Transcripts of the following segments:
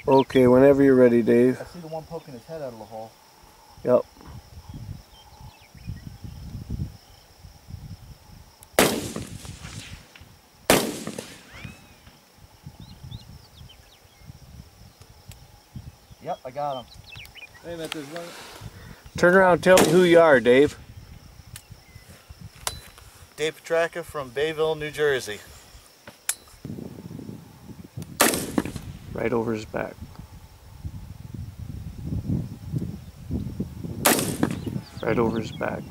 Okay, whenever you're ready, Dave. I see the one poking his head out of the hole. Yep. Yep, I got him. Wait a minute, there's one. Turn around and tell me who you are, Dave. Dave Petracca from Bayville, New Jersey. Right over his back. Right over his back.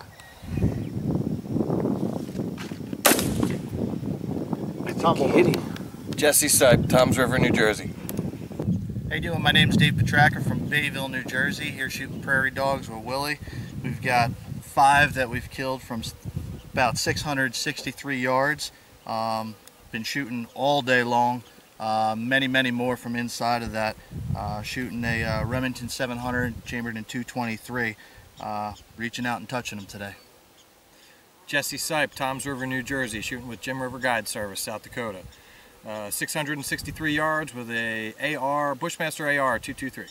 I think he hit him. Jesse Sipe, Toms River, New Jersey. How you doing? My name's Dave Petracca from Bayville, New Jersey. Here shooting prairie dogs with Willie. We've got 5 that we've killed from about 663 yards. Been shooting all day long. Many more from inside of that. Shooting a Remington 700 chambered in .223. Reaching out and touching them today. Jesse Sipe, Toms River, New Jersey, shooting with Jim River Guide Service, South Dakota. 663 yards with a Bushmaster AR 223.